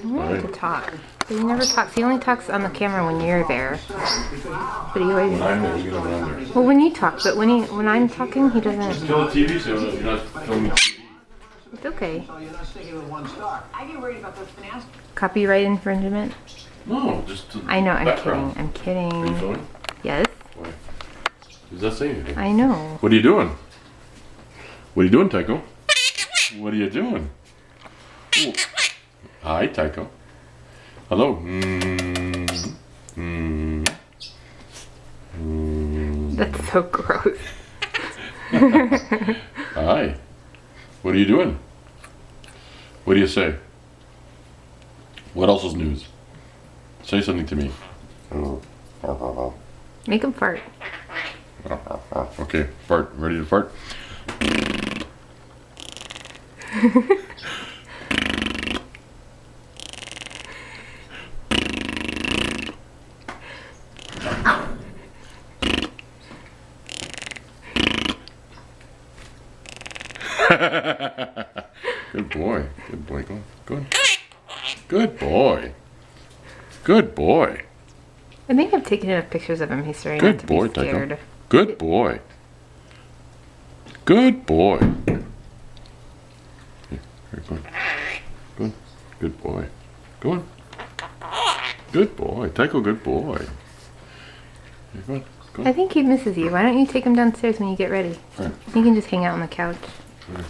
He wants to talk. But he never talks. He only talks on the camera when you're there. But he always... When I'm there, he's gonna run there. Well, when you talk, but when I'm talking, he doesn't... Kill the TV so you're not filming TV. It's okay. So you're not sticking with one star. I get worried about those finance. Copyright infringement? No, just to I know, I'm background. kidding. I'm Are you kidding. filming? Yes, Why? Does that say anything? I know. What are you doing? What are you doing, Tycho? What are you doing? Ooh. Hi, Tycho. Hello. That's so gross. Hi. What are you doing? What do you say? What else is news? Say something to me. Make him fart. Okay, fart. Ready to fart? Good boy. Good boy. Go on. Go on. Good boy. Good boy. I think I've taken enough pictures of him. He's starting Good not to boy, be scared. Tycho. Good boy. Good boy. Here, go on. Go on. Good boy. Go on. Good boy. Tycho, good boy. Here, go on. Go on. I think he misses you. Why don't you take him downstairs when you get ready? All right. You can just hang out on the couch. All right.